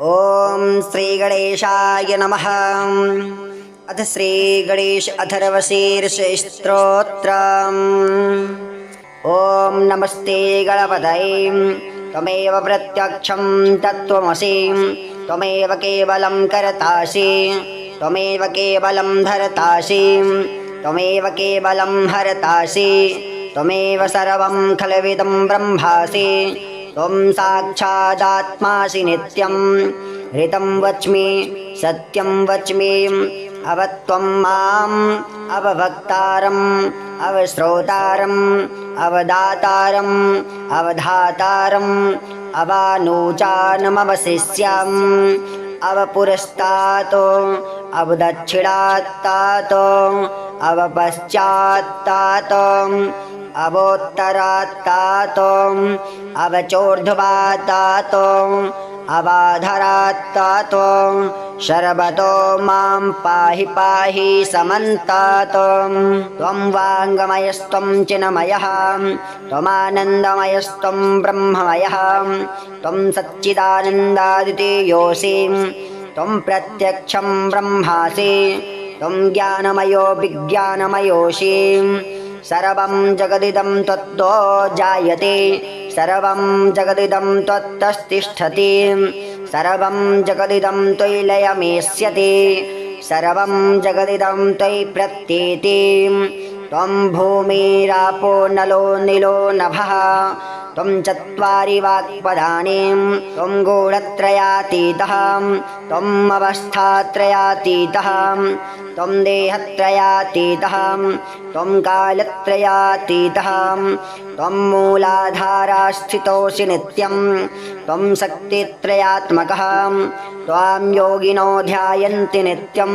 ओम श्री गणेशाय नमः। अथ श्री गणेश अथर्वशीर्ष स्तोत्रम्। ओम नमस्ते गणपतये त्वमेव प्रत्यक्षं तत्त्वमसि त्वमेव केवलं कर्तासि त्वमेव केवलं धर्तासि त्वमेव केवलं हर्तासि त्वमेव सर्वं खल्विदं ब्रह्मासि त्वं साक्षादात्मासि नित्यं ऋतं वच्मि सत्यं वच्मि अवत्वं माम् अवभक्तारम् अवश्रोतारम् अवदातारम् अवधातारम् अवानूचानमवशिष्यम् अवपुरस्तातो अवदक्षिणात्तातो अवपश्चात्तातो अवोत्तरात्तातो अवचोर्ध्वात्तातो अवाधरात्तातो शरबतो मां पाहि पाहि समन्तातो त्वं वाङ्गमयस्त्वं चिन्मयः त्वमानन्दमयस्त्वं ब्रह्ममयः त्वं सच्चिदानन्दादितेयोऽसि त्वं प्रत्यक्षं ब्रह्मासि त्वं ज्ञानमयो विज्ञानमयोऽसि सर्वं जगदिदं त्वत्तो जायते सर्वं जगदिदं त्वत्तस्तिष्ठति सर्वं जगदिदं त्वयि लयमेष्यति सर्वं जगदिदं त्वयि प्रत्येति त्वं भूमिरापो नलो निलो नभः त्वं चत्वारि वाक्पदानि त्वं गूढत्रयातीतः त्वम् अवस्थात्रयातीतः त्वं देहत्रयातीतः त्वं कालत्रयातीतः त्वं मूलाधारास्थितोऽसि नित्यं त्वं शक्तित्रयात्मकः त्वां योगिनो ध्यायन्ति नित्यं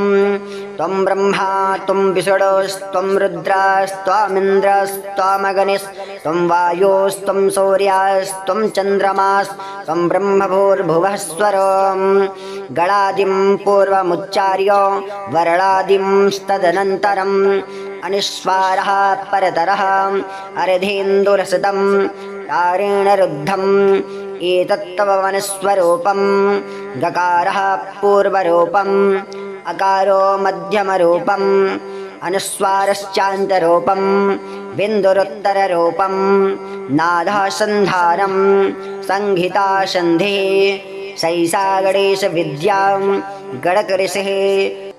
त्वं ब्रह्मा त्वं विष्णुस्त्वं रुद्रस्त्वामिन्द्रस्त्वामग्निस्त्वं वायुस्त्वं सूर्यस्त्वं चन्द्रमास्त्वं ब्रह्मभूर्भुवः स्वरं गणादिं पूर्वमुच्चार्य वर्णादिंस्तदनन्तरम् अनिस्वारः परतरः अर्धेन्दुरसतं तारेण रुद्धम् एतत्तव वनस्वरूपं गकारः पूर्वरूपम् अकारो मध्यमरूपम् अनुस्वारश्चान्तरूपं बिन्दुरुत्तररूपं नादः सन्धानं संहिता सन्धिः सैषा गणेश विद्या गणकऋषिः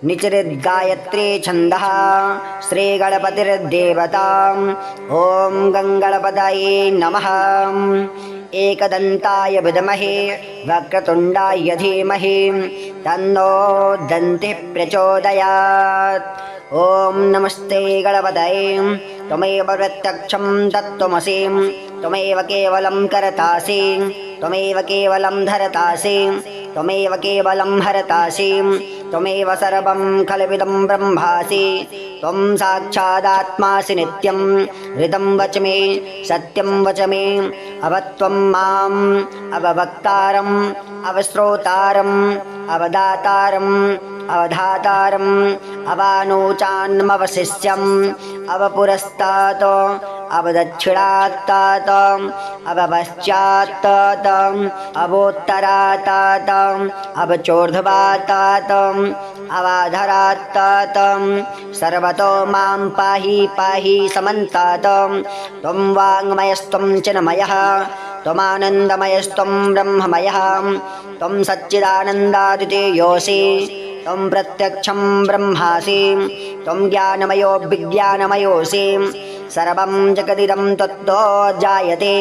निचरिद्गायत्री छन्दः श्रीगणपतिर्देवता। ॐ गङ्गणपतये नमः। एकदन्ताय विद्महे वक्रतुण्डाय धीमहि तन्नो दन्तिः प्रचोदयात्। ॐ नमस्ते गणपतये त्वमेव प्रत्यक्षं तत्त्वमसि त्वमेव केवलं कर्तासि त्वमेव केवलं धर्तासि त्वमेव केवलं हर्तासि त्वमेव सर्वं खल्विदं ब्रह्मासि त्वं साक्षादात्मासि नित्यं ऋतं वच्मि सत्यं वच्मि अवत्वं माम् अवभक्तारम् अवश्रोतारम् अवदातारम् अवधातारम् अवानूचान्मवशिष्यम् अवपुरस्तातो अवदक्षिणात्तातो अवपश्चात्तातो अवोत्तरात्तातो अवचोर्ध्वात्तातो अवाधरात्तातो सर्वतो मां पाहि पाहि समन्तातो त्वं वाङ्मयस्त्वं चिन्मयः त्वमानन्दमयस्त्वं ब्रह्ममयः त्वं सच्चिदानन्दादितेयोऽसि त्वं प्रत्यक्षं ब्रह्मासि त्वं ज्ञानमयो विज्ञानमयोऽसि सर्वं जगदिदं त्वत्तो जायते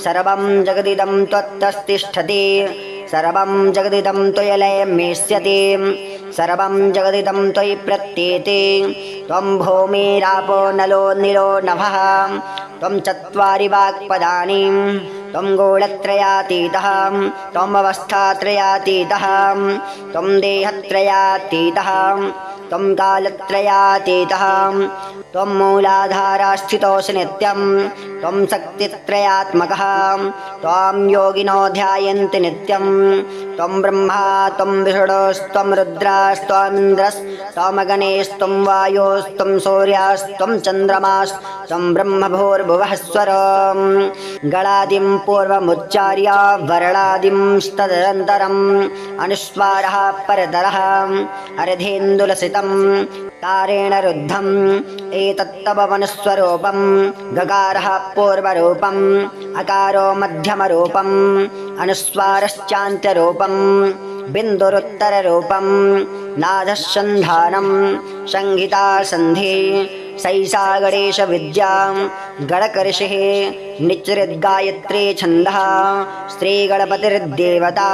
सर्वं जगदिदं त्वत्तस्तिष्ठति सर्वं जगदिदं त्वयि लयमेष्यति सर्वं जगदिदं त्वयि प्रत्येति त्वं भूमिरापो नलो निलो नभः त्वं चत्वारि वाक्पदानि त्वं गूढत्रयातीतः त्वम् अवस्थात्रयातीतः त्वं देहत्रयातीतः त्वं कालत्रयातीतः त्वं मूलाधारस्थितोऽसि नित्यं त्वं शक्तित्रयात्मकः त्वां योगिनो ध्यायन्ति नित्यं त्वं ब्रह्मा त्वं विष्णुस्त्वं रुद्रस्त्वमिन्द्रस्त्वमगणेस्त्वं वायोस्त्वं सूर्यास्त्वं चन्द्रमास्त्वं ब्रह्मभूर्भुवः स्वरं गणादिं पूर्वमुच्चार्य वर्णादिंस्तदनन्तरम् अनुस्वारः परतरः अर्धेन्दुलसितं तारेण रुद्धम् एतत्तव वनस्वरूपं गकारः पूर्वरूपम् अकारो मध्यमरूपम् अनुस्वारश्चान्त्यरूपम् बिन्दुरुत्तररूपम् नादः सन्धानं संहिता सन्धि सैषा गणेश विद्या गणकर्षिः निच्चृद्गायत्री छन्दः श्रीगणपतिर्देवता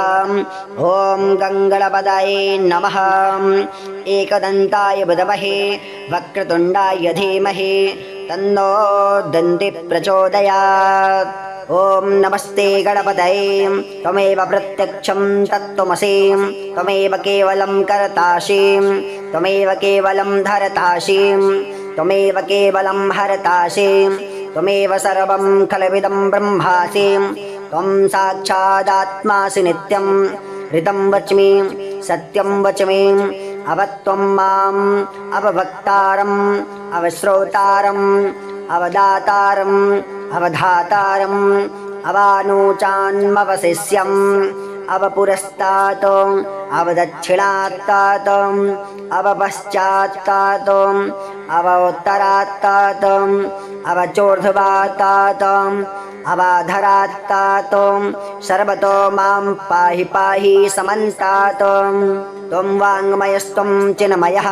ॐ गङ्गणपतये नमः एकदन्ताय विद्महे वक्रतुण्डाय धीमहि तन्नो दन्ति प्रचोदयात् ॐ नमस्ते गणपतये त्वमेव प्रत्यक्षं तत्त्वमसि त्वमेव केवलं कर्तासि त्वमेव केवलं धर्तासि त्वमेव केवलं हरतासि त्वमेव सर्वं खलविदं ब्रह्मासि त्वं साक्षादात्मासि नित्यं ऋतं वच्मि सत्यं वच्मि अवत्वं माम् अवभक्तारम् अवश्रोतारम् अवदातारम् अवधातारम् अवानूचान्मवशिष्यम् अवपुरस्तात् अवदक्षिणात्तात् अवपश्चात्तात् अवोत्तरात्तात् अवचोर्ध्वात्तात् अवाधरात्तात् सर्वतो मां पाहि पाहि समन्तात् त्वं वाङ्मयस्त्वं चिन्मयः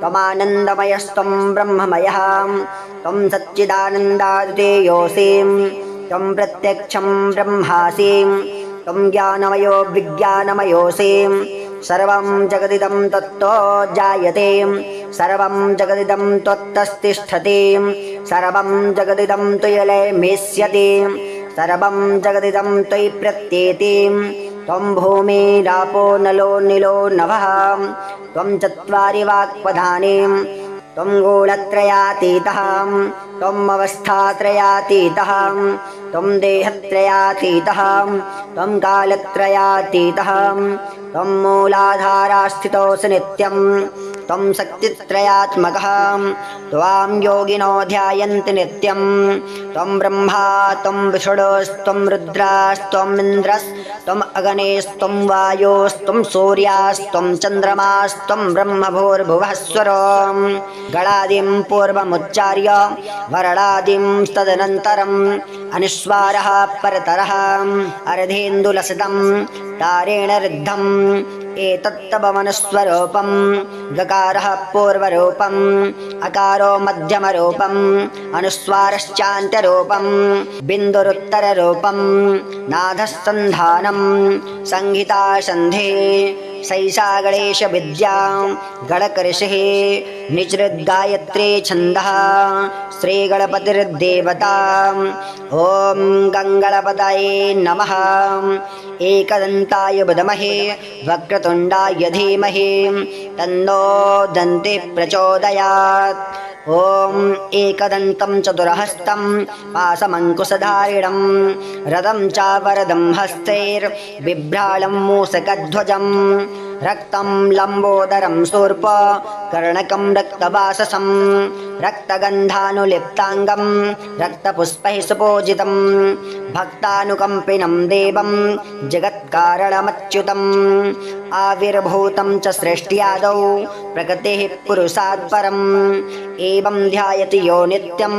त्वमानन्दमयस्त्वं ब्रह्ममयः त्वं सच्चिदानन्दादितेयोऽसि त्वं प्रत्यक्षं ब्रह्मासि त्वं ज्ञानमयो विज्ञानमयोऽसि सर्वं जगदिदं तत्तो जायते सर्वं जगदिदं त्वत्तस्तिष्ठति सर्वं जगदिदं त्वयिमेष्यति सर्वं जगदिदं त्वयि प्रत्येति त्वं भूमिरापो नलो निलो नभः त्वं चत्वारि वाक्पदानि त्वं गूढत्रयातीतः त्वम् अवस्थात्रयातीतः त्वं देहत्रयातीतः त्वं कालत्रयातीतः त्वं मूलाधारस्थितोऽसि नित्यं त्वं शक्तित्रयात्मकः त्वां योगिनो ध्यायन्ति नित्यं त्वं ब्रह्मा त्वं विष्णुस्त्वं रुद्रस्त्वमिन्द्रस्त्वम् अगणेस्त्वं वायोस्त्वं सूर्यास्त्वं चन्द्रमास्त्वं ब्रह्मभूर्भुवः स्वरं गणादिं पूर्वमुच्चार्य वर्णादिं तदनन्तरम् अनुस्वारः परतरः अर्धेन्दुलसितं तारेण रुद्धम् एतत्तव वनस्वरूपं गकारः पूर्वरूपम् अकारो मध्यमरूपम् अनुस्वारश्चान्त्यरूपम् बिन्दुरुत्तररूपम् नादः सन्धानं संहिता सन्धि सैषा गणेश विद्या गणकर्षिः निच्चृद्गायत्री छन्दः श्रीगणपतिर्देवता ॐ गङ्गणपतये नमः एकदन्ताय विद्महे वक्रतुण्डाय धीमहि तन्नो दन्ति प्रचोदयात् ॐ एकदन्तं चतुरहस्तं पाशमङ्कुशधारिणं रथं च वरदं हस्तैर्बिभ्रालं मूषकध्वजं रक्तं लम्बोदरं शूर्प कर्णकं रक्तवाससं रक्तगन्धानुलिप्ताङ्गं रक्तपुष्पैः सुपूजितं भक्तानुकम्पिनं देवं जगत्कारणमच्युतम् आविर्भूतं च सृष्ट्यादौ प्रकृतिः पुरुषात् परम् एवं ध्यायति यो नित्यं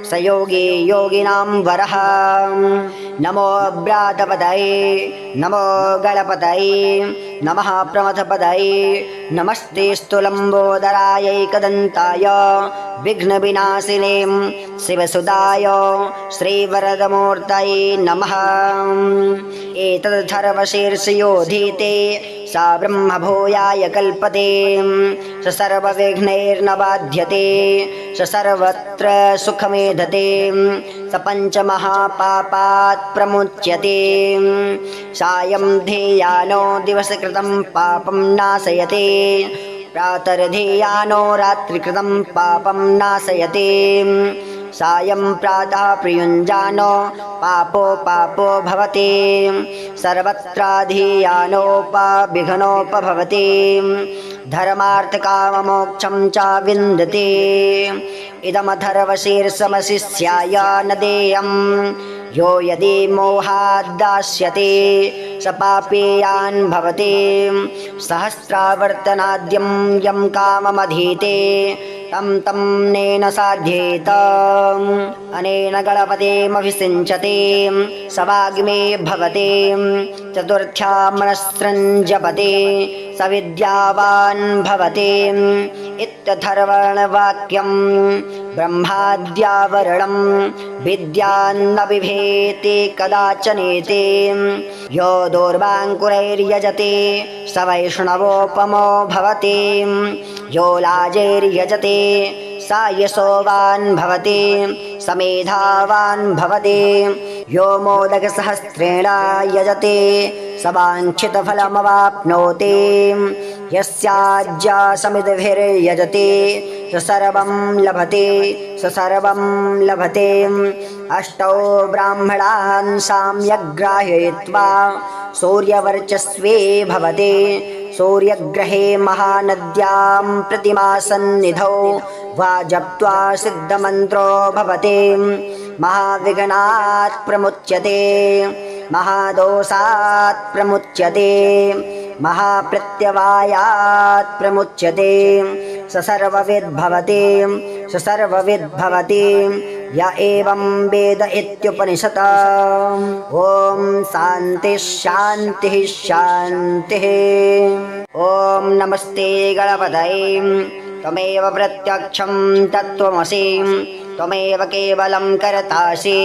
स योगी योगिनां वरः नमो व्रातपतये नमो गणपतये नमः प्रमथपतये नमस्ते स्तुलम्बोदरायैकदन्ताय विघ्नविनाशिने शिवसुताय श्रीवरदमूर्तये नमः एतद्धर्वशीर्षयोधीते सा ब्रह्मभूयाय कल्पते स सर्वविघ्नैर्न बाध्यते स सर्वत्र सुखमेधते स पञ्चमहापापात् प्रमुच्यते सायं ध्येयानो दिवसकृतं पापं नाशयते प्रातर्धीयानो रात्रिकृतं पापं नाशयते सायं प्रातः प्रयुञ्जानो पापो पापो भवति सर्वत्राधीयानोपविघ्नोपभवति धर्मार्थकाममोक्षं च विन्दते इदमथर्वशीर्षमशिष्याय न देयम् यो यदि मोहाद्दास्यते स पापेयान् भवति सहस्रावर्तनाद्यं यं काममधीते तं नेन साध्येत अनेन गणपतिमभिषिञ्चते स वाग्मे भवते चतुर्थ्या मनस्सृञ्जपते स विद्यावान् भवते इत्यथर्वणवाक्यं ब्रह्माद्यावरणं विद्यान्न बिभेति कदाचनेति यो दूर्वाङ्कुरैर्यजते स वैष्णवोपमो भवति यो लाजैर्यजते स यशोवान् भवति स मेधावान् भवति यो मोदकसहस्रेण यजते स वाञ्छितफलमवाप्नोति यस्याज्ञासमितिभिर्यजते स सर्वं लभते स सर्वं लभते अष्टौ ब्राह्मणान् साम्यग्राहयित्वा सूर्यवर्चस्वे भवते सूर्यग्रहे महानद्यां प्रतिमासन्निधौ वा जप्त्वा सिद्धमन्त्रो भवते महाविघ्नात् प्रमुच्यते महादोषात् प्रमुच्यते महाप्रत्यवायात् प्रमुच्यते स सर्वविद् भवति स सर्वविद् भवति य एवं वेद इत्युपनिषत् ॐ शान्तिः शान्तिः शान्तिः ॐ नमस्ते गणपतये त्वमेव प्रत्यक्षं तत्त्वमसि त्वमेव केवलं कर्तासि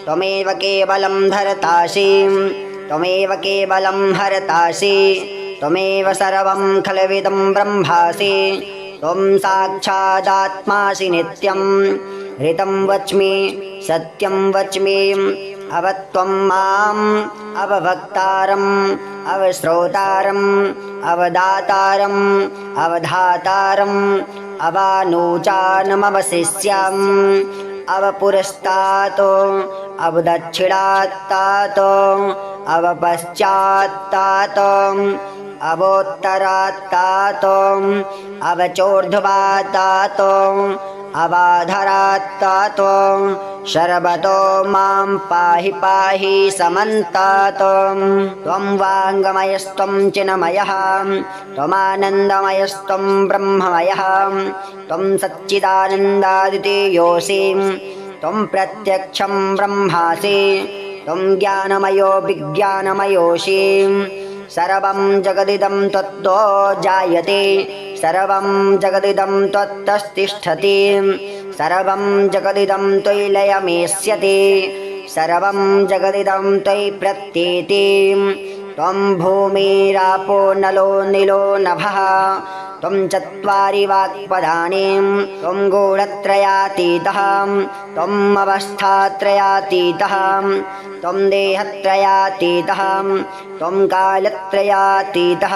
त्वमेव केवलं धर्तासि त्वमेव केवलं हर्तासि त्वमेव सर्वं खल्विदं ब्रह्मासि त्वं साक्षादात्मासि नित्यं ऋतं वच्मि सत्यं वच्मि अवत्वं माम् अवभक्तारम् अवश्रोतारम् अवदातारम् अवधातारम् अवानूचानमवशिष्यम् अवपुरस्तातो अवदक्षिणात्तातो अवपश्चात्तातो अवोत्तरात्तातो अवचोर्ध्वात्तातो अवाधरात्तातो शर्वतो मां पाहि पाहि समन्तातो त्वं वाङ्गमयस्त्वं चिन्मयः त्वमानन्दमयस्त्वं ब्रह्ममयः त्वं सच्चिदानन्दादितेयोऽसि त्वं प्रत्यक्षं ब्रह्मासि त्वं ज्ञानमयो विज्ञानमयोऽसि सर्वं जगदिदं त्वत्तो जायते सर्वं जगदिदं त्वत्तस्तिष्ठति सर्वं जगदिदं त्वयि लयमेष्यति सर्वं जगदिदं त्वयि प्रत्येति त्वं भूमिरापो नलो निलो नभः त्वं चत्वारि वाक्पदानि त्वं गुणत्रयातीतः त्वम् अवस्थात्रयातीतः त्वं देहत्रयातीतः त्वं कालत्रयातीतः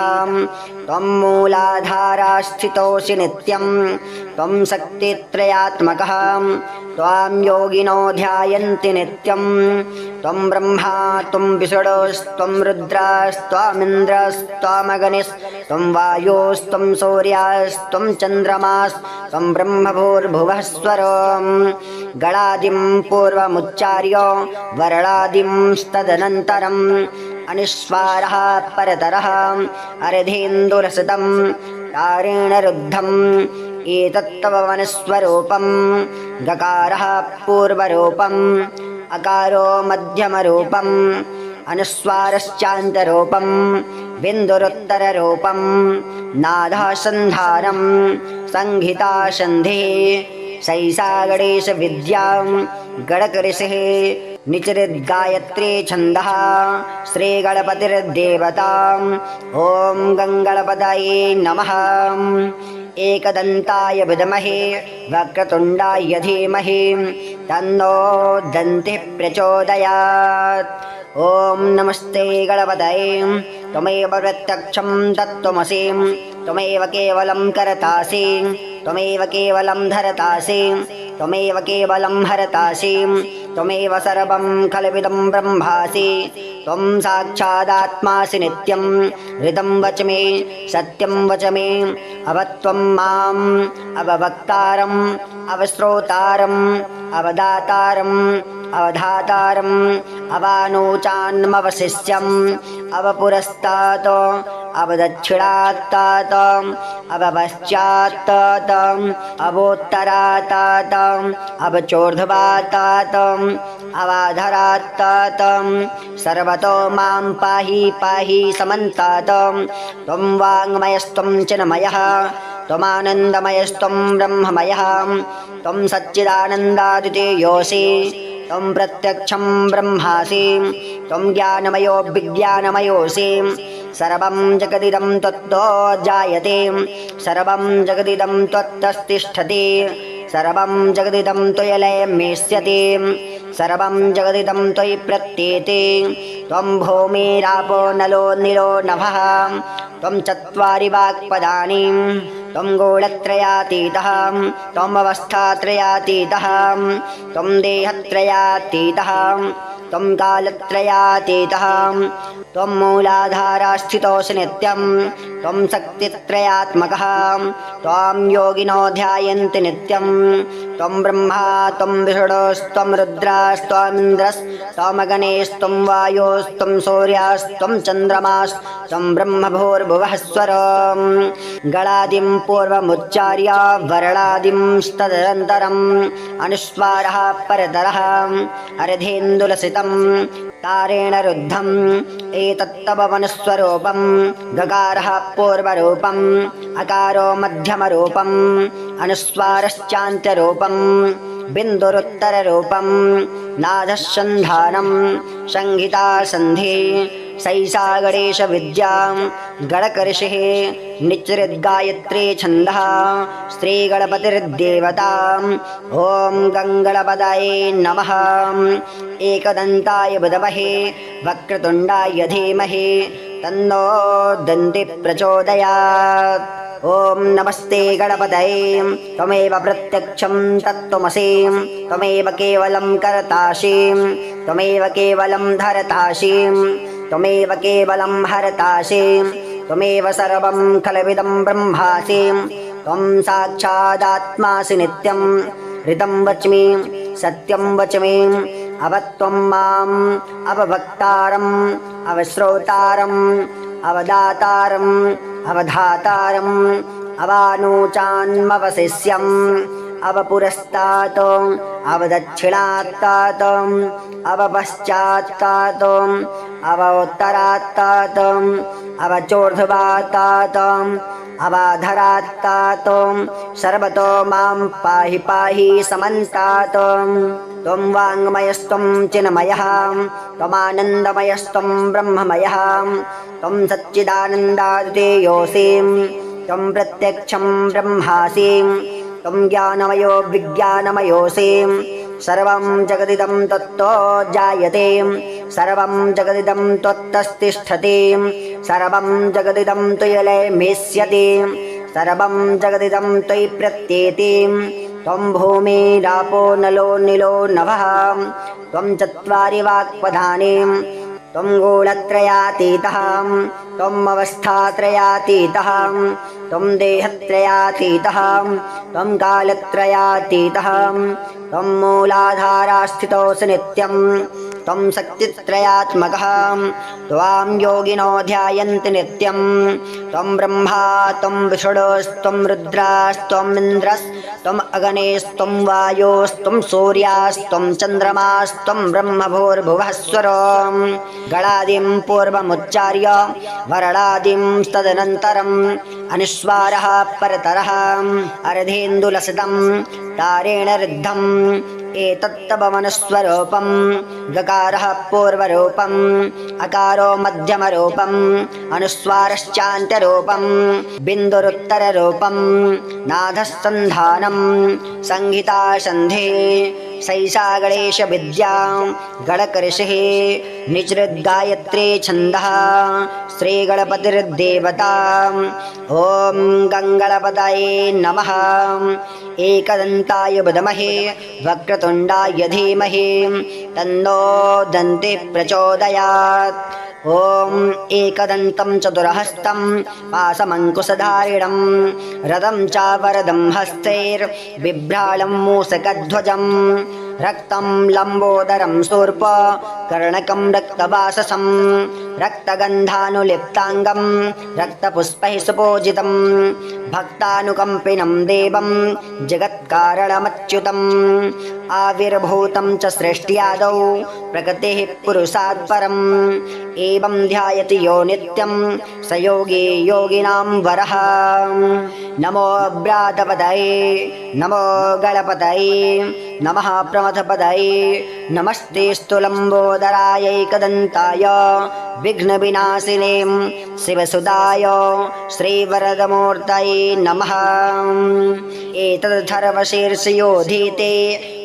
त्वं मूलाधारास्थितोऽसि नित्यं त्वं शक्तित्रयात्मकः त्वां योगिनो ध्यायन्ति नित्यं त्वं ब्रह्मा त्वं विष्णुस्त्वं रुद्रस्त्वामिन्द्रस्त्वामग्निस्त्वं वायुस्त्वं सूर्यस्त्वं चन्द्रमास्त्वं ब्रह्मभूर्भुवः स्वरं गणादिं पूर्वमुच्चार्य वर्णादिंस्तदनन्तरम् अनिस्वारः परतरः अर्धेन्दुरसतं तारेणरुद्धम् एतत्तव वनस्वरूपं गकारः पूर्वरूपम् अकारो मध्यमरूपम् अनुस्वारश्चान्तरूपं बिन्दुरुत्तररूपं नादः सन्धानं संहिता सन्धिः सैषा गणेशविद्या गणकऋषिः निचरिद्गायत्री छन्दः श्रीगणपतिर्देवता ॐ गङ्गणपतये नमः एकदन्ताय विद्महे वक्रतुण्डाय धीमहि तन्नो दन्तिः प्रचोदयात् ॐ नमस्ते गणपतये त्वमेव प्रत्यक्षं तत्त्वमसि त्वमेव केवलं करतासि त्वमेव केवलं धरतासि त्वमेव केवलं हरतासि त्वमेव सर्वं खलविदं ब्रह्मासि त्वं साक्षादात्मासि नित्यं ऋतं वच मे सत्यं वच मे अवत्वं माम् अववक्तारम् अवश्रोतारम् अवदातारम् अवधातारम् अवानोचान्मवशिष्यम् अवपुरस्तात् अवदक्षिणात्तात् अवपश्चात्तात् अवोत्तरात्तात् अवचोर्ध्वात्तात् अवाधरात्तात् सर्वतो मां पाहि पाहि समन्तात् त्वं वाङ्मयस्त्वं चिन्मयः त्वमानन्दमयस्त्वं ब्रह्ममयः त्वं सच्चिदानन्दादितेयोऽसि त्वं प्रत्यक्षं ब्रह्मासि त्वं ज्ञानमयो विज्ञानमयोऽसि सर्वं जगदिदं त्वत्तो जायते सर्वं जगदिदं त्वत्तस्तिष्ठति सर्वं जगदिदं त्वयलयमेष्यति सर्वं जगदिदं त्वयि प्रत्येते त्वं भूमिरापो नलो निलो नभः त्वं चत्वारि वाक्पदानि त्वं गूढत्रयातीतः त्वम् अवस्थात्रयातीतः त्वं देहत्रयातीतः त्वं कालत्रयातीतः त्वं मूलाधारस्थितोऽसि नित्यं त्वं शक्तित्रयात्मकः त्वां योगिनो ध्यायन्ति नित्यं त्वं ब्रह्मा त्वं विष्णुस्त्वं रुद्रस्त्वमिन्द्रस्त्वमगणेस्त्वं वायोस्त्वं सूर्यास्त्वं चन्द्रमास्त्वं ब्रह्मभूर्भुवः स्वरं गणादिं पूर्वमुच्चार्य वर्णादिंस्तदनन्तरम् अनुस्वारः परतरः अर्धेन्दुलसितं तारेण रुद्धम् एतत्तव वनस्वरूपं गकारः पूर्वरूपम् अकारो मध्यमरूपम् अनुस्वारश्चान्त्यरूपम् बिन्दुरुत्तररूपम् नादः सन्धानं संहिता सन्धि सैषा गणेश विद्या गणकर्षिः निच्चृद्गायत्री छन्दः श्रीगणपतिर्देवता ॐ गङ्गणपतये नमः एकदन्ताय विद्महे वक्रतुण्डाय धीमहि तन्नो दन्तिः प्रचोदयात् ॐ नमस्ते गणपतये त्वमेव प्रत्यक्षं तत्त्वमसि त्वमेव केवलं कर्तासि त्वमेव केवलं धरतासि त्वमेव केवलं हरतासि त्वमेव सर्वं खलविदं ब्रह्मासि त्वं साक्षादात्मासि नित्यं ऋतं वच मे सत्यं वच मे अवत्वं माम् अववक्तारम् अवश्रोतारम् अवदातारम् अवधातारम् अवानोचान्मवशिष्यम् अवपुरस्तात् अवदक्षिणात्तात् अवपश्चात्तात् अवोत्तरात्तात् अवचोर्ध्वात्तात् अवाधरात्तात् सर्वतो मां पाहि पाहि समन्तात् त्वं वाङ्मयस्त्वं चिन्मयः त्वमानन्दमयस्त्वं ब्रह्ममयः त्वं सच्चिदानन्दादितेयोऽसि त्वं प्रत्यक्षं ब्रह्मासि त्वं ज्ञानमयो विज्ञानमयोऽसि सर्वं जगदिदं त्वत्तो जायते सर्वं जगदिदं त्वत्तस्तिष्ठति सर्वं जगदिदं त्वयलयमेष्यति सर्वं जगदिदं त्वयि प्रत्येति त्वं भूमिरापो नलो निलो नभः त्वं चत्वारि वाक्पदानि त्वं गूढत्रयातीतः त्वम् अवस्थात्रयातीतः त्वं देहत्रयातीतः त्वं कालत्रयातीतः त्वं मूलाधारस्थितोऽसि नित्यं त्वं शक्तित्रयात्मकः त्वां योगिनो ध्यायन्ति नित्यं त्वं ब्रह्मा त्वं विष्णुस्त्वं रुद्रस्त्वमिन्द्रस्त्वम् अगणेस्त्वं वायोस्त्वं सूर्यास्त्वं चन्द्रमास्त्वं ब्रह्मभूर्भुवः स्वरं गणादिं पूर्वमुच्चार्य वर्णादिंस्तदनन्तरम् अनुस्वारः परतरः अर्धेन्दुलसितं तारेण रुद्धम् एतत्तवमनुस्वरूपं गकारः पूर्वरूपम् अकारो मध्यमरूपम् अनुस्वारश्चान्त्यरूपम् बिन्दुरुत्तररूपम् नादस्सन्धानं संहिता सन्धे सैषा गणेश विद्या गणकर्षिः निजृद्गायत्री छन्दः श्रीगणपतिर्देवता ॐ गङ्गणपतये नमः। एकदन्ताय विद्महे वक्रतुण्डाय धीमहि तन्नो दन्तिः प्रचोदयात्। ॐ एकदन्तं चतुरहस्तं पाशमङ्कुशधारिणं रथं चावरदं हस्तैर्बिभ्रालं मूषकध्वजं रक्तं लम्बोदरं शूर्प कर्णकं रक्तवाससं रक्तगन्धानुलिप्ताङ्गं रक्तपुष्पैः सुपूजितं भक्तानुकम्पिनं देवं जगत्कारणमच्युतम् आविर्भूतं च सृष्ट्यादौ प्रकृतिः पुरुषात् परम् एवं ध्यायति यो नित्यं स योगी योगिनां वरः। नमो व्रातपतये नमो गणपतये नमः प्रमथपतये नमस्ते स्तुलम्बोदरायैकदन्ताय विघ्नविनाशिने शिवसुताय श्रीवरदमूर्तये नमः। एतद्धर्वशीर्षयोधीते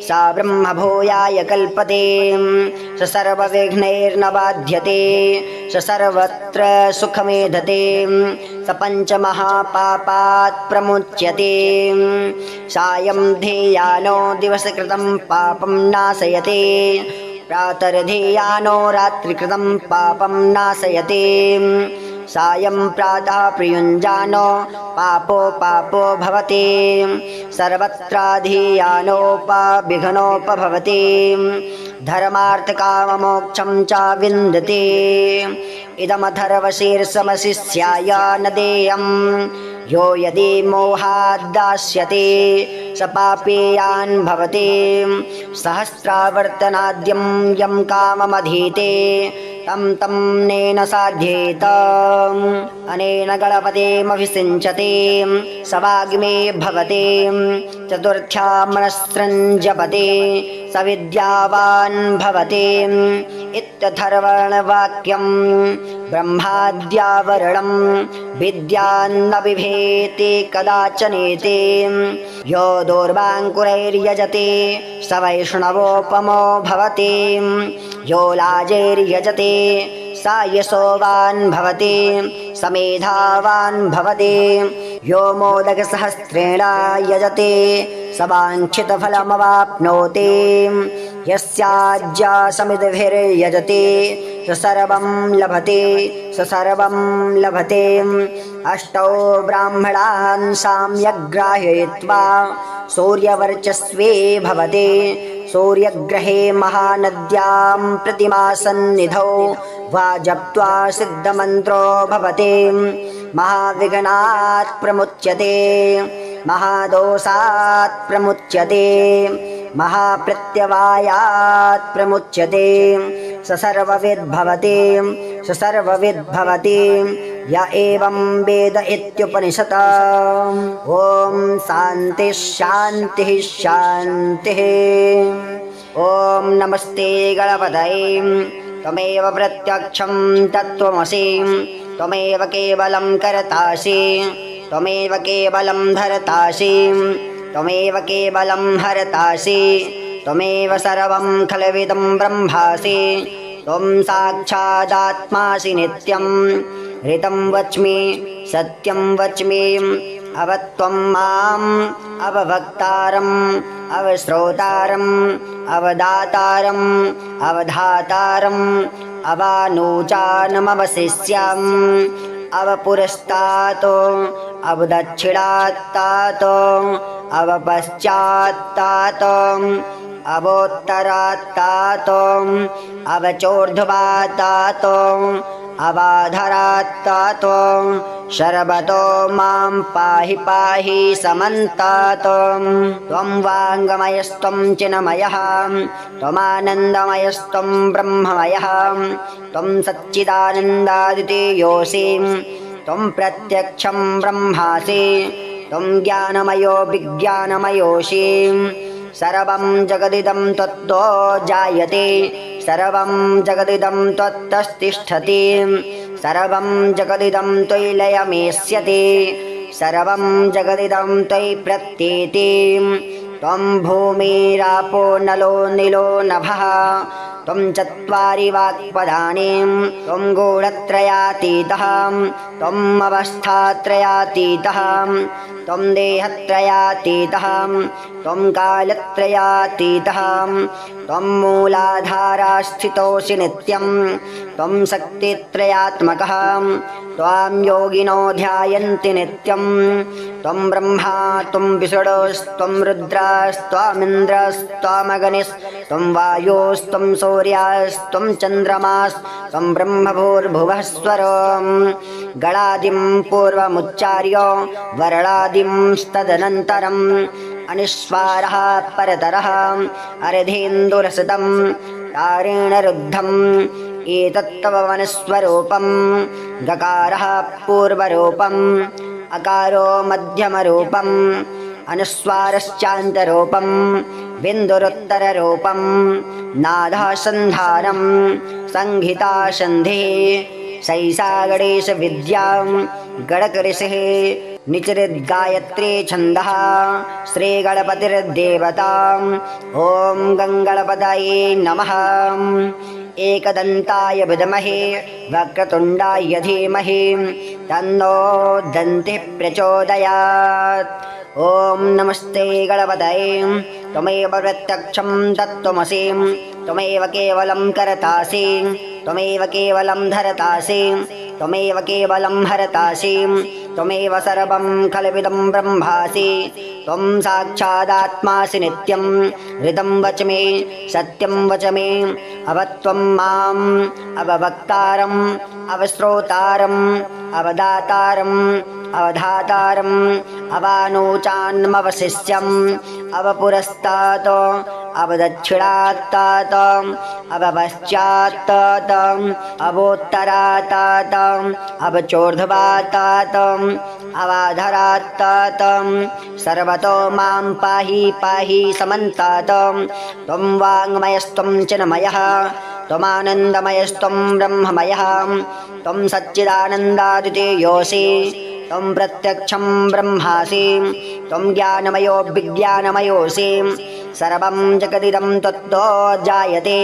सा ब्रह्मभूयाय कल्पते स सर्वविघ्नैर्न बाध्यते स सर्वत्र सुखमेधते स पञ्चमहापापात् प्रमुच्यते सायं ध्येयानो दिवसकृतं पापं नाशयते प्रातर्ध्येयानो रात्रिकृतं पापं नाशयते सायं प्रातः प्रयुञ्जानो पापो भवति सर्वत्राधियानोपविघ्नोपभवति धर्मार्थकाममोक्षं च विन्दते इदमथर्वशीर्षमशिष्याय न देयम् यो यदि मोहाद्दास्यते स पापेयान् भवति सहस्रावर्तनाद्यं यं काममधीते तं नेन साध्येत अनेन गणपतिमभिषिञ्चते स वाग्मे भवते चतुर्थ्या मनस्सृञ्जपते स विद्यावान् भवते इत्यथर्वणवाक्यं ब्रह्माद्यावरणं विद्यान्न बिभेति कदाचनेति यो दूर्वाङ्कुरैर्यजते स वैष्णवोपमो भवति यो लाजैर्यजते स यशोवान् भवति स मेधावान् भवति यो मोदकसहस्रेण यजते स वाञ्छितफलमवाप्नोति यस्याज्ञासमितिभिर्यजते स सर्वं लभते अष्टौ ब्राह्मणान् साम्यग्राहयित्वा सूर्यवर्चस्वे भवते सूर्यग्रहे महानद्यां प्रतिमासन्निधौ वा जप्त्वा सिद्धमन्त्रो भवते महाविघ्नात् प्रमुच्यते महादोषात् प्रमुच्यते महाप्रत्यवायात् प्रमुच्यते स सर्वविद् भवति य एवं वेद इत्युपनिषत्। ॐ शान्तिः शान्तिः शान्तिः। ॐ नमस्ते गणपतये त्वमेव प्रत्यक्षं तत्त्वमसि त्वमेव केवलं कर्तासि त्वमेव केवलं धर्तासि त्वमेव केवलं हर्तासि त्वमेव सर्वं खलविदं ब्रह्मासि त्वं साक्षादात्मासि नित्यं ऋतं वच्मि सत्यं वच्मि अवत्वं माम् अवभक्तारम् अवश्रोतारम् अवदातारम् अवधातारम् अवानूचानमवशिष्यम् अवपुरस्तातो अवदक्षिणात्तातो अवपश्चात्तातो अवोत्तरात्तातो अवचोर्ध्वात्तातो अवाधरात्तातो शरबतो मां पाहि पाहि समन्तातो त्वं वाङ्गमयस्त्वं चिन्मयः त्वमानन्दमयस्त्वं ब्रह्ममयः त्वं सच्चिदानन्दादितेयोऽसि त्वं प्रत्यक्षं ब्रह्मासि त्वं ज्ञानमयो विज्ञानमयोऽसि सर्वं जगदिदं त्वत्तो जायते सर्वं जगदिदं त्वत्तस्तिष्ठति सर्वं जगदिदं त्वयि लयमेष्यति सर्वं जगदिदं त्वयि प्रत्येति त्वं भूमिरापो नलो निलो नभः त्वं चत्वारि वाक्पदानि त्वं गूढत्रयातीतः त्वम् अवस्थात्रयातीतः त्वं देहत्रयातीतः त्वं कालत्रयातीतः त्वं मूलाधारस्थितोऽसि नित्यं त्वं शक्तित्रयात्मकः त्वां योगिनो ध्यायन्ति नित्यं त्वं ब्रह्मा त्वं विष्णुस्त्वं रुद्रस्त्वामिन्द्रस्त्वामग्निस्त्वं वायुस्त्वं सूर्यस्त्वं चन्द्रमास्त्वं ब्रह्मभूर्भुवः स्वरं गणादिं पूर्वमुच्चार्य वरणादिंस्तदनन्तरम् अनिस्वारः परतरः अर्धेन्दुरसतं तारेण रुद्धम् एतत्तव वनस्वरूपं गकारः पूर्वरूपम् अकारो मध्यमरूपम् अनुस्वारश्चान्तरूपं बिन्दुरुत्तररूपं नादः सन्धानं संहिता सन्धिः सैषा गणेशविद्या गणकऋषिः निचरिद्गायत्री छन्दः श्रीगणपतिर्देवता ॐ गङ्गणपतये नमः एकदन्ताय विद्महे वक्रतुण्डाय धीमहि तन्नो दन्तिः प्रचोदयात् ॐ नमस्ते गणपतये त्वमेव प्रत्यक्षं तत्त्वमसि त्वमेव केवलं करतासि त्वमेव केवलं धरतासि त्वमेव केवलं हरतासि त्वमेव सर्वं खल्विदं ब्रह्मासि त्वं साक्षादात्मासि नित्यं ऋतं वच मे सत्यं वच मे अवत्वं माम् अववक्तारम् अवश्रोतारम् अवदातारम् अवधातारम् अवानोचान्मवशिष्यम् अवपुरस्तात् अवदक्षिणात्तात् अवपश्चात्तात् अवोत्तरात्तात् अवचोर्ध्वात्तात् अवाधरात्तात् सर्वतो मां पाहि पाहि समन्तात् त्वं वाङ्मयस्त्वं चिन्मयः त्वमानन्दमयस्त्वं ब्रह्ममयः त्वं सच्चिदानन्दाद्वितीयोऽसि त्वं प्रत्यक्षं ब्रह्मासि त्वं ज्ञानमयो विज्ञानमयोऽसि सर्वं जगदिदं त्वत्तो जायते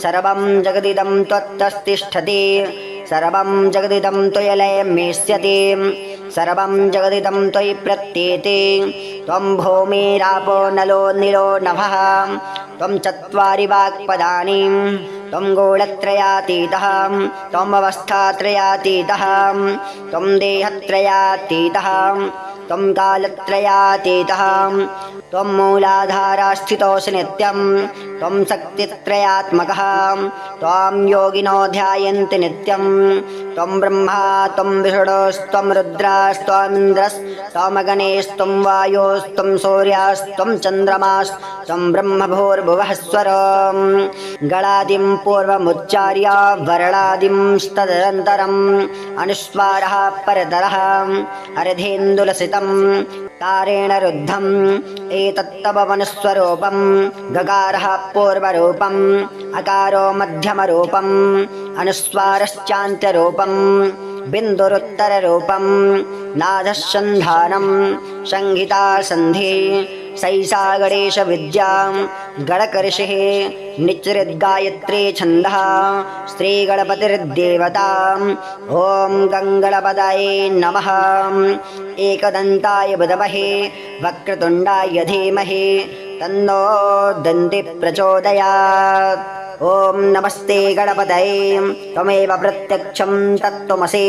सर्वं जगदिदं त्वत्तस्तिष्ठति सर्वं जगदिदं त्वयि लयमेष्यति सर्वं जगदिदं त्वयि प्रत्येति त्वं भूमिरापो नलो निलो नभः त्वं चत्वारि वाक्पदानि त्वं गूढत्रयातीतः त्वमवस्थात्रयातीतः त्वं देहत्रयातीतः त्वं कालत्रयातीतः त्वं मूलाधारस्थितोऽसि नित्यं त्वं शक्तित्रयात्मकः त्वां योगिनो ध्यायन्ति नित्यं त्वं ब्रह्मा त्वं विष्णुस्त्वं रुद्रस्त्वामिन्द्रस्त्वामग्निस्त्वं वायुस्त्वं सूर्यस्त्वं चन्द्रमास्त्वं ब्रह्मभूर्भुवः स्वरं गणादिं पूर्वमुच्चार्य वर्णादिंस्तदनन्तरम् अनुस्वारः परतरः अर्धेन्दुलसितं तारेण रुद्धम् एतत्तव वनस्वरूपं गकारः पूर्वरूपम् अकारो मध्यमरूपम् अनुस्वारश्चान्त्यरूपं बिन्दुरुत्तररूपं नादः सन्धानं संहिता सन्धिः सैषा गणेशविद्या गणकऋषिः निचृद्गायत्री छन्दः श्रीगणपतिर्देवता ॐ गङ्गणपतये नमः एकदन्ताय विद्महे वक्रतुण्डाय धीमहि तन्नो दन्तिः प्रचोदयात् ॐ नमस्ते गणपतये त्वमेव प्रत्यक्षं तत्त्वमसि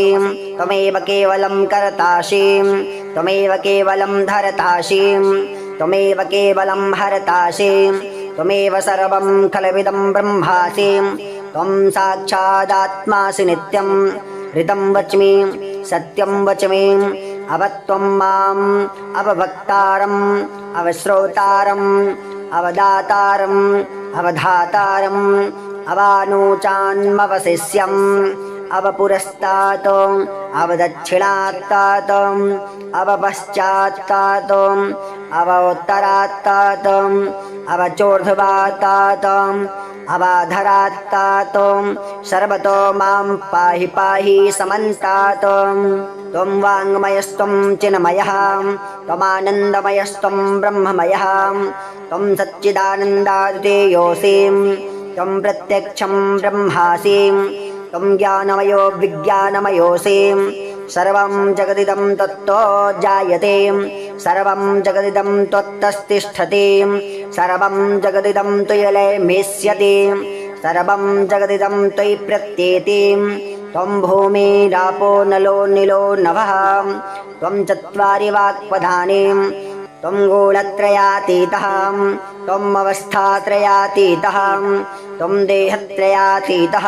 त्वमेव केवलं कर्तासि त्वमेव केवलं धरतासि त्वमेव केवलं हरतासि त्वमेव सर्वं खल्विदं ब्रह्मासि त्वं साक्षादात्मासि नित्यं ऋतं वच्मि सत्यं वच्मि अवत्वं माम् अवभक्तारम् अवश्रोतारम् अवदातारम् अवधातारम् अवानोचान्मवशिष्यम् अवपुरस्तात् अवदक्षिणात्तात् अवपश्चात्तात् अवोत्तरात्तात् अवचोर्ध्वात्तात् अवाधरात्तात् सर्वतो मां पाहि पाहि समन्तात्। त्वं वाङ्मयस्त्वं चिन्मयः त्वमानन्दमयस्त्वं ब्रह्ममयः त्वं सच्चिदानन्दादितेयोऽसि त्वं प्रत्यक्षं ब्रह्मासि त्वं ज्ञानमयो विज्ञानमयोऽसि सर्वं जगदिदं त्वत्तो जायते सर्वं जगदिदं त्वत्तस्तिष्ठति सर्वं जगदिदं त्वयिमेष्यति सर्वं जगदिदं त्वयि प्रत्येति त्वं भूमिरापो नलो निलो नभः त्वं चत्वारि वाक्पदानि त्वं गुणत्रयातीतः त्वम् अवस्थात्रयातीतः त्वं देहत्रयातीतः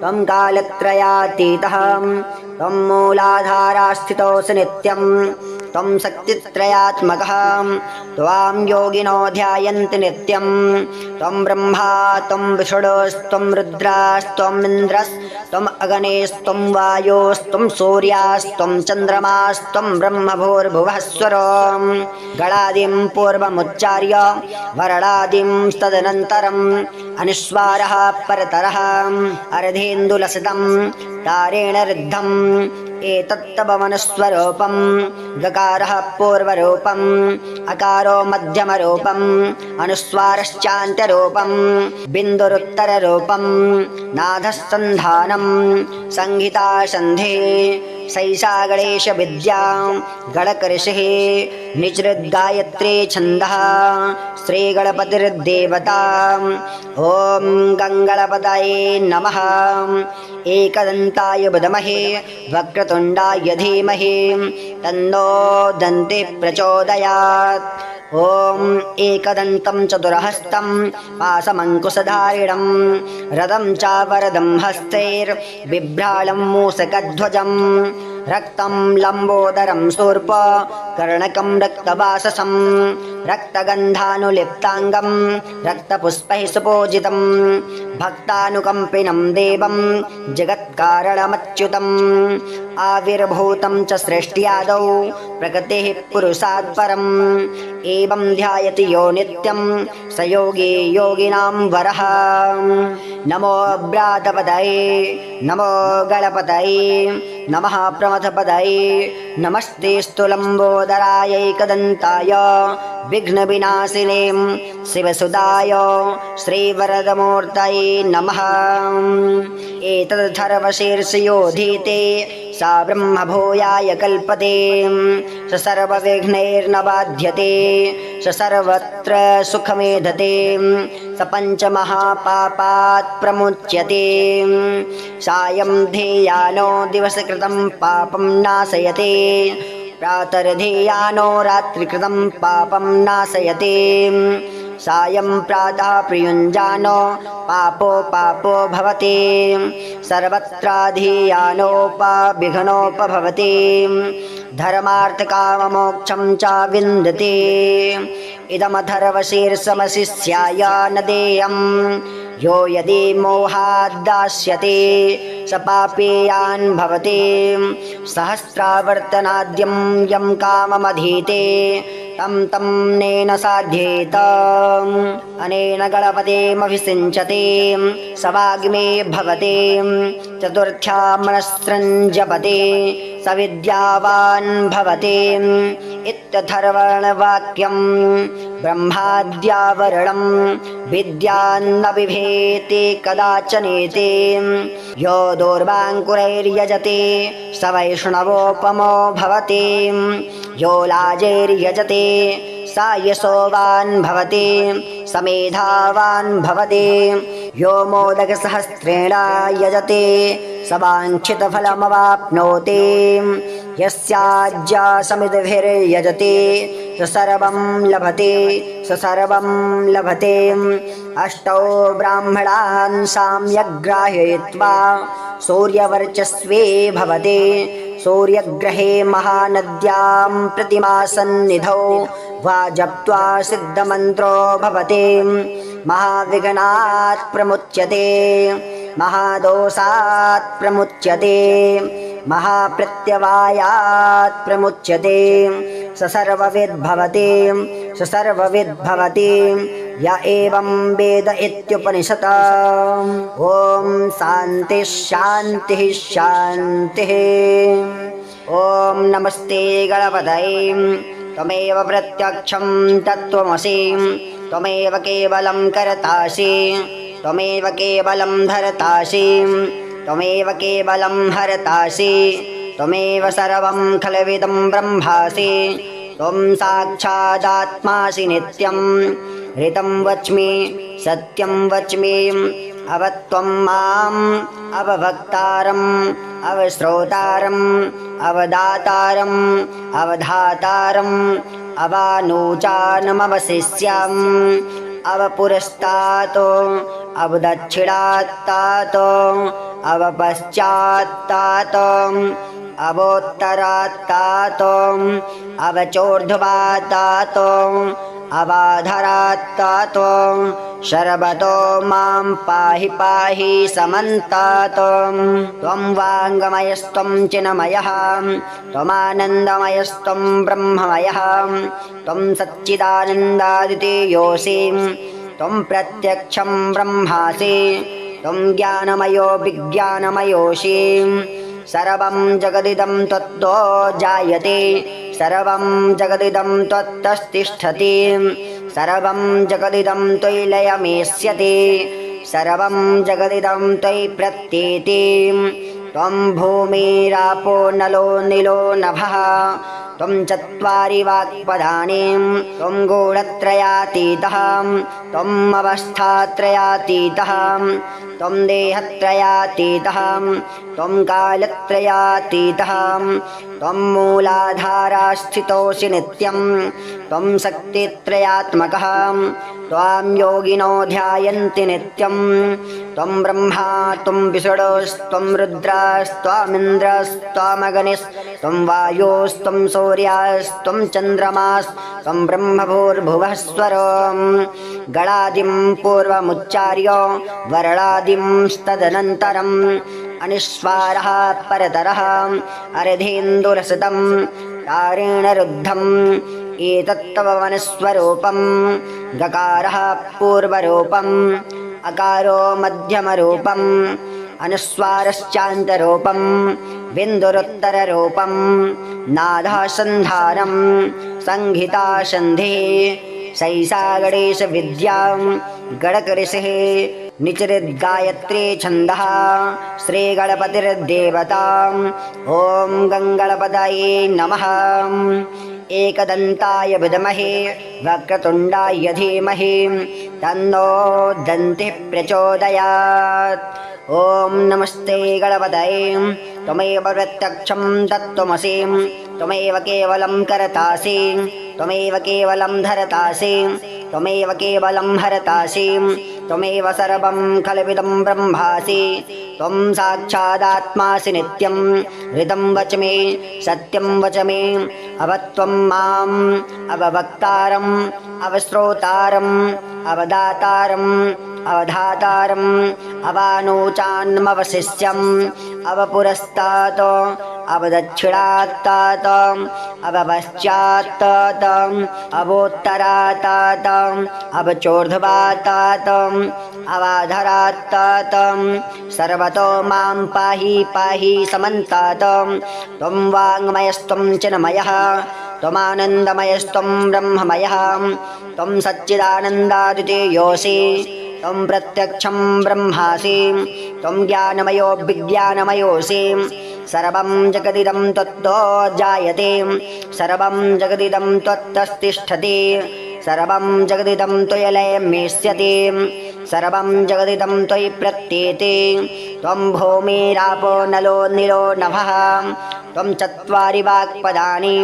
त्वं कालत्रयातीतः त्वं मूलाधारास्थितोऽसि नित्यं त्वं शक्तित्रयात्मकः त्वां योगिनो ध्यायन्ति नित्यं त्वं ब्रह्मा त्वं विष्णुस्त्वं रुद्रास्त्वम् इन्द्रस्त्वम् अग्निस्त्वं वायुस्त्वं सूर्यास्त्वं चन्द्रमास्त्वं ब्रह्मभूर्भुवः स्वरं गणादिं पूर्वमुच्चार्य वरणादिं तदनन्तरम् अनुस्वारः परतरः अर्धेन्दुलसितं तारेण ऋद्धम् एतत्तवमनुस्वरूपं गकारः पूर्वरूपम् अकारो मध्यमरूपम् अनुस्वारश्चान्त्यरूपं बिन्दुरुत्तररूपं नादस्सन्धानं संहिता सन्धे सैषा गणेश विद्या गणकऋषिः निजृद्गायत्री छन्दः श्रीगणपतिर्देवता। ॐ गङ्गणपतये नमः। एकदन्ताय विद्महे वक्रतुण्डाय धीमहि तन्नो दन्तिः प्रचोदयात्। ॐ एकदन्तं चतुरहस्तं पाशमङ्कुशधारिणं रथं चावरदं हस्तैर्बिभ्रालं मूषकध्वजं रक्तं लम्बोदरं शूर्प कर्णकं रक्तवाससं रक्तगन्धानुलिप्ताङ्गं रक्तपुष्पैः सुपूजितं भक्तानुकम्पिनं देवं जगत्कारणमच्युतम् आविर्भूतं च सृष्ट्यादौ प्रकृतिः पुरुषात् परम् एवं ध्यायति यो नित्यं स योगी योगिनां वरः। नमो व्रातपदये नमो गणपतये नमः प्रमथपदये नमस्तेऽस्तु लम्बोदराय एकदन्ताय विघ्नविनाशिने शिवसुताय श्रीवरदमूर्तये नमः। एतद्धर्वशीर्षयोधीते सा ब्रह्मभूयाय कल्पते स सर्वविघ्नैर्न बाध्यते स सर्वत्र सुखमेधते स पञ्चमहापापात् प्रमुच्यते सायं ध्येयानो दिवसकृतं पापं नाशयते प्रातर्ध्येयानो रात्रिकृतं पापं नाशयते सायं प्रातः प्रयुञ्जानो पापो पापो भवति सर्वत्राधियानोपविघ्नोपभवति धर्मार्थकाममोक्षं च विन्दते इदमथर्वशीर्षमशिष्याय न देयं यो यदि मोहाद्दास्यते स पापेयान् भवति सहस्रावर्तनाद्यं यं काममधीते तं तं नेन साध्येत अनेन गणपतेमभिषिञ्चते स वाग्मे भवते चतुर्थ्या मनस्सृञ्जपते स विद्यावान् भवते इत्यथर्वणवाक्यं ब्रह्माद्यावरणं विद्यान्न बिभेति कदाचनेते यो दूर्वाङ्कुरैर्यजते स वैष्णवोपमो भवति यो लाजैर्यजते स यशोवान् भवति स मेधावान् भवति यो मोदकसहस्रेण यजते स वाञ्छितफलमवाप्नोति यस्याज्ञासमितिभिर्यजते स सर्वं लभते स सर्वं लभते अष्टौ ब्राह्मणान् साम्यग्राहयित्वा सूर्यवर्चस्वे भवते सूर्यग्रहे महानद्यां प्रतिमासन्निधौ वा जप्त्वा सिद्धमन्त्रो भवते महाविघ्नात् प्रमुच्यते महादोषात् प्रमुच्यते महाप्रत्यवायात् प्रमुच्यते स सर्वविद्भवति स सर्वविद्भवति य एवं वेद इत्युपनिषत्। ॐ शान्तिः शान्तिः शान्तिः। ॐ नमस्ते गणपतये। त्वमेव प्रत्यक्षं तत्त्वमसि त्वमेव केवलं कर्तासि त्वमेव केवलं धर्तासि त्वमेव केवलं हर्तासि त्वमेव सर्वं खल्विदं ब्रह्मासि त्वं साक्षादात्मासि नित्यं ऋतं वच्मि सत्यं वच्मि अवत्वं माम् अवभक्तारम् अवश्रोतारम् अवदातारम् अवधातारम् अवानूचानमवशिष्यम् अवपुरस्तातो अवदक्षिणात्तातो अवपश्चात्तातो अवोत्तरात्तातो अवचोर्ध्वात्तातो अवाधरात्तातो शर्वतो मां पाहि पाहि समन्तातो। त्वं वाङ्मयस्त्वं चिन्मयः त्वमानन्दमयस्त्वं ब्रह्ममयः त्वं सच्चिदानन्दादितेयोऽसि त्वं प्रत्यक्षं ब्रह्मासि त्वं ज्ञानमयो विज्ञानमयोऽसि सर्वं जगदिदं त्वत्तो जायते सर्वं जगदिदं त्वत्तस्तिष्ठति सर्वं जगदिदं त्वयि लयमेष्यति सर्वं जगदिदं त्वयि प्रत्येति त्वं भूमिरापो नलो निलो नभः त्वं चत्वारि वाक्पदानि त्वं गुणत्रयातीतः त्वम् अवस्थात्रयातीतः त्वं देहत्रयातीतः त्वं कालत्रयातीतः त्वं मूलाधारास्थितोऽसि नित्यं त्वं शक्तित्रयात्मकः त्वां योगिनो ध्यायन्ति नित्यं त्वं ब्रह्मा त्वं विष्णुस्त्वं रुद्रस्त्वामिन्द्रस्त्वामग्निस्त्वं वायुस्त्वं सूर्यस्त्वं चन्द्रमास्त्वं ब्रह्मभूर्भुवः स्वरं गणादिं पूर्वमुच्चार्य वर्णादिंस्तदनन्तरम् अनिस्वारः परतरः अर्धेन्दुरसतं तारेण रुद्धम् एतत्तव वनस्वरूपं गकारः पूर्वरूपम् अकारो मध्यमरूपम् अनुस्वारश्चान्तरूपं बिन्दुरुत्तररूपं नादः सन्धानं संहिता सन्धिः सैषा गणेशविद्या गणकऋषिः निचरिद्गायत्री छन्दः श्रीगणपतिर्देवता। ॐ गङ्गणपतये नमः। एकदन्ताय विद्महे वक्रतुण्डाय धीमहि तन्नो दन्तिः प्रचोदयात्। ॐ नमस्ते गणपतये। त्वमेव प्रत्यक्षं तत्त्वमसि त्वमेव केवलं कर्तासि त्वमेव केवलं धर्तासि त्वमेव केवलं हर्तासि त्वमेव सर्वं खल्विदं ब्रह्मासि त्वं साक्षादात्मासि नित्यं ऋतं वच्मि सत्यं वच्मि अवत्वं माम् अवभक्तारम् अवश्रोतारम् अवदातारम् अवधातारम् अवानूचान्मवशिष्यम् अवपुरस्तातो अवदक्षिणात्तातो अवपश्चात्तातो अवोत्तरात्तातो अवचोर्ध्वात्तातो अवाधरात्तातो सर्वतो मां पाहि पाहि समन्तातो। त्वं वाङ्मयस्त्वं चिन्मयः त्वमानन्दमयस्त्वं ब्रह्ममयः त्वं सच्चिदानन्दादितेयोऽसि त्वं प्रत्यक्षं ब्रह्मासि त्वं ज्ञानमयो विज्ञानमयोऽसि सर्वं जगदिदं त्वत्तो जायते सर्वं जगदिदं त्वत्तस्तिष्ठति सर्वं जगदिदं त्वयि लयमेष्यति सर्वं जगदिदं त्वयि प्रत्येति त्वं भूमिरापो नलो निलो नभः त्वं चत्वारि वाक्पदानि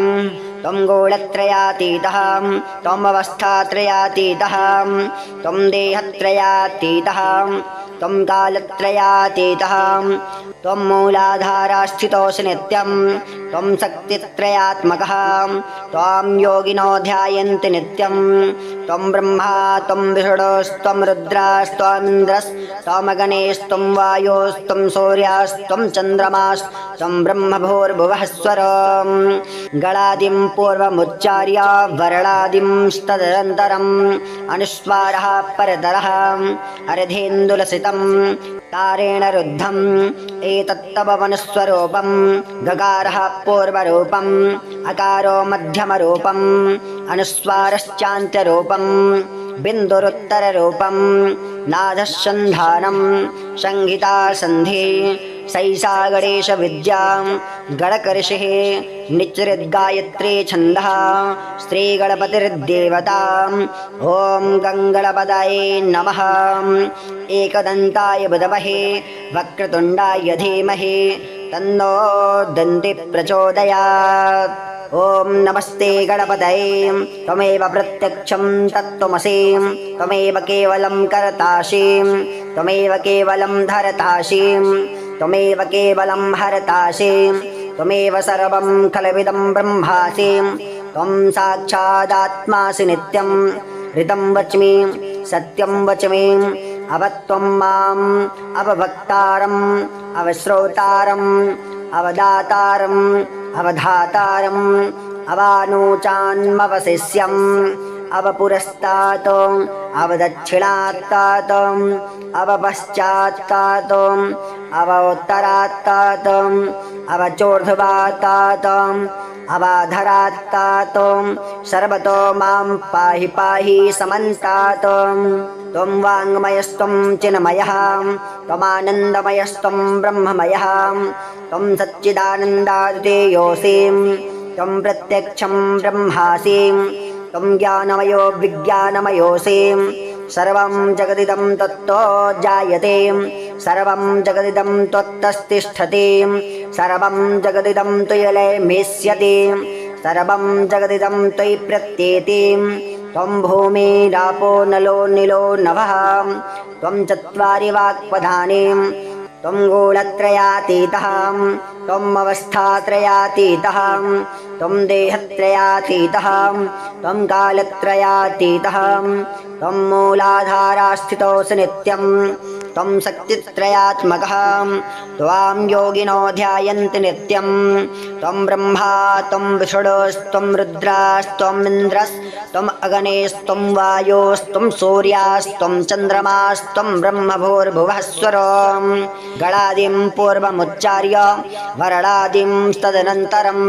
त्वं गुणत्रयातीतः त्वम् अवस्थात्रयातीतः त्वं देहत्रयातीतः त्वं कालत्रयातीतः त्वं मूलाधारस्थितोऽसि नित्यं त्वं शक्तित्रयात्मकः त्वां योगिनो ध्यायन्ति नित्यं त्वं ब्रह्मा त्वं विष्णुस्त्वं रुद्रस्त्वमिन्द्रस्त्वमगणेस्त्वं वायोस्त्वं सूर्यास्त्वं चन्द्रमास्त्वं ब्रह्मभूर्भुवः स्वरं गणादिं पूर्वमुच्चार्य वर्णादिंस्तदनन्तरम् अनुस्वारः परतरः अर्धेन्दुलसितं तारेण रुद्धम् एतत्तव वनस्वरूपं गकारः पूर्वरूपम् अकारो मध्यमरूपम् अनुस्वारश्चान्त्यरूपम् बिन्दुरुत्तररूपम् नादः सन्धानं संहिता सन्धि सैषा गणेश विद्या गणकर्षिः निच्चृद्गायत्री छन्दः श्रीगणपतिर्देवता ॐ गङ्गणपतये नमः एकदन्ताय विद्महे वक्रतुण्डाय धीमहि तन्नो दन्तिः प्रचोदयात् ॐ नमस्ते गणपतये त्वमेव प्रत्यक्षं तत्त्वमसि त्वमेव केवलं कर्तासि त्वमेव केवलं धर्तासि त्वमेव केवलं हरतासि त्वमेव सर्वं खलविदं ब्रह्मासि त्वं साक्षादात्मासि नित्यं ऋतं वच्मि सत्यं वच्मि अवत्वं माम् अवभक्तारम् अवश्रोतारम् अवदातारम् अवधातारम् अवानूचान्मवशिष्यम् अवपुरस्तात् अवदक्षिणात्तात् अवपश्चात्तात् अवोत्तरात्तात् अवचोर्ध्वात्तात् अवाधरात्तात् सर्वतो मां पाहि पाहि समन्तात् त्वं वाङ्मयस्त्वं चिन्मयः त्वमानन्दमयस्त्वं ब्रह्ममयः त्वं सच्चिदानन्दादितेयोऽसि त्वं प्रत्यक्षं ब्रह्मासि त्वं ज्ञानमयो विज्ञानमयोऽसि सर्वं जगदिदं तत्तो जायते सर्वं जगदिदं त्वत्तस्तिष्ठति सर्वं जगदिदं त्वयिलयमिष्यति सर्वं जगदिदं त्वयि प्रत्येति त्वं भूमिरापो नलो निलो नभः त्वं चत्वारि वाक्पदानि त्वं गूढत्रयातीतः त्वम् अवस्थात्रयातीतः त्वं देहत्रयातीतः त्वं कालत्रयातीतः त्वं मूलाधारस्थितोऽसि नित्यं त्वं शक्तित्रयात्मकः त्वां योगिनो ध्यायन्ति नित्यं त्वं ब्रह्मा त्वं विष्णुस्त्वं रुद्रास्त्वमिन्द्रस्त्वम् अगणेस्त्वं वायोस्त्वं सूर्यास्त्वं चन्द्रमास्त्वं ब्रह्मभूर्भुवः स्वरं गणादिं पूर्वमुच्चार्य वर्णादिंस्तदनन्तरम्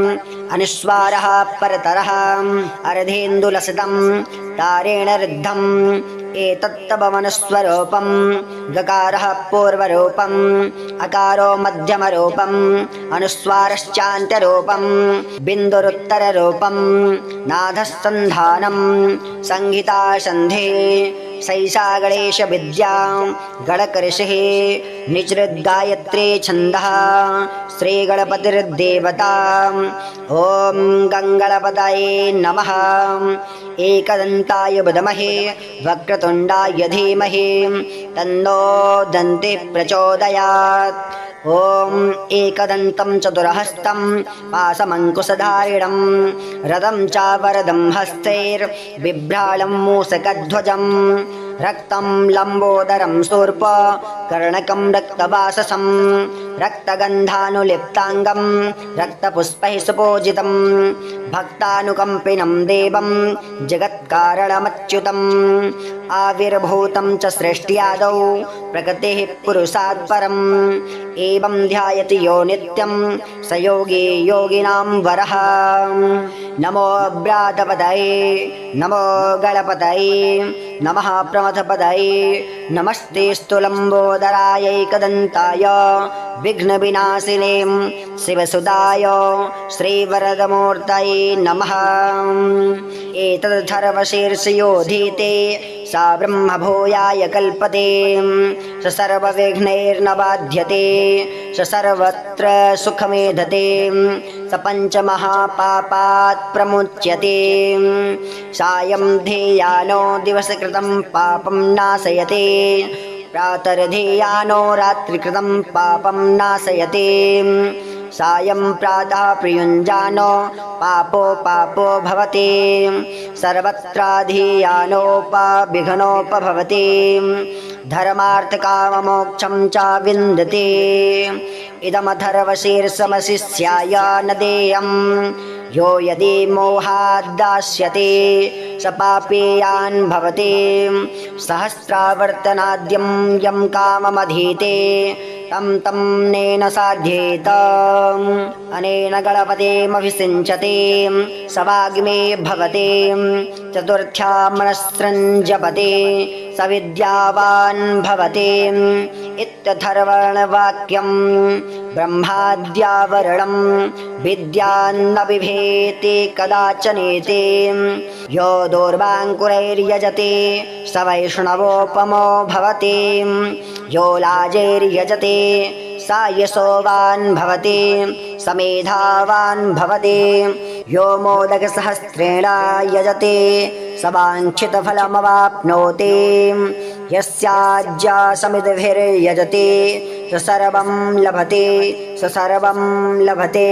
अनुस्वारः परतरः अर्धेन्दुलसितं तारेण रुद्धम् एतत्तव वनस्वरूपं गकारः पूर्वरूपम् अकारो मध्यमरूपम् अनुस्वारश्चान्त्यरूपम् बिन्दुरुत्तररूपम् नादः सन्धानं संहिता सन्धि सैषा गणेश विद्या गणकर्षिः निच्चृद्गायत्री छन्दः श्रीगणपतिर्देवता ॐ गङ्गणपतये नमः एकदन्ताय विद्महे वक्रतुण्डाय धीमहि तन्नो दन्तिः प्रचोदयात् ॐ एकदन्तं चतुरहस्तं पाशमङ्कुशधारिणं रथं च वरदं हस्तैर्बिभ्रालं मूषकध्वजं रक्तं लम्बोदरं शूर्प कर्णकं रक्तवाससं रक्तगन्धानुलिप्ताङ्गं रक्तपुष्पैः सुपूजितं भक्तानुकम्पिनं देवं जगत्कारणमच्युतम् आविर्भूतं च सृष्ट्यादौ प्रकृतिः पुरुषात् परम् एवं ध्यायति यो नित्यं स योगी योगिनां वरः नमो व्रातपतये नमो गणपतये नमः प्रमथपतये नमस्ते स्तुलम्बोदरायैकदन्ताय विघ्नविनाशिने शिवसुताय श्रीवरदमूर्तये नमः एतद्धर्वशीर्षयोधीते सा ब्रह्मभूयाय कल्पते स सर्वविघ्नैर्न बाध्यते स सर्वत्र सुखमेधते स पञ्चमहापापात् प्रमुच्यते सायं ध्येयानो दिवसकृतं पापं नाशयते प्रातर्धेयानो रात्रिकृतं पापं नाशयते सायं प्रातः प्रयुञ्जानो पापो भवति सर्वत्राधियानोपविघ्नोपभवति धर्मार्थकाममोक्षं च विन्दते इदमथर्वशीर्षमशिष्याय न देयम् यो यदि मोहाद्दास्यते स पापेयान् भवति सहस्रावर्तनाद्यं यं काममधीते तं नेन साध्येत अनेन गणपतिमभिषिञ्चते स वाग्मे भवते चतुर्थ्या मनस्सृञ्जपते स विद्यावान् भवते इत्यथर्वणवाक्यं ब्रह्माद्यावरणं विद्यान्न बिभेति कदाचनेति यो दूर्वाङ्कुरैर्यजते स वैष्णवोपमो भवति यो लाजैर्यजते स यशोवान् भवति स मेधावान् भवति यो मोदकसहस्रेण यजते स वाञ्छितफलमवाप्नोति यस्याज्ञासमितिभिर्यजते स सर्वं लभते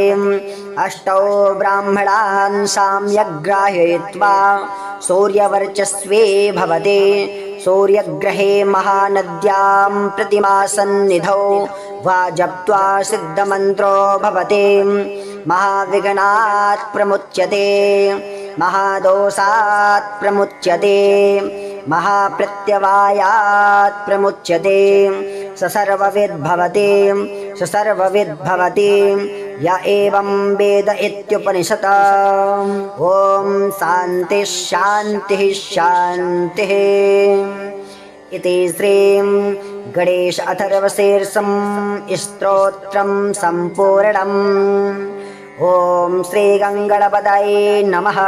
अष्टौ ब्राह्मणान् साम्यग्राहयित्वा सूर्यवर्चस्वे भवते सूर्यग्रहे महानद्यां प्रतिमासन्निधौ वा जप्त्वा सिद्धमन्त्रो भवते महाविघ्नात् प्रमुच्यते महादोषात् प्रमुच्यते महाप्रत्यवायात् प्रमुच्यते स सर्वविद् भवति य एवं वेद इत्युपनिषत् ॐ शान्तिः शान्तिः शान्तिः इति श्रीं गणेश अथर्वशीर्षं स्तोत्रं सम्पूर्णम् ॐ श्रीगङ्गणपतये नमः।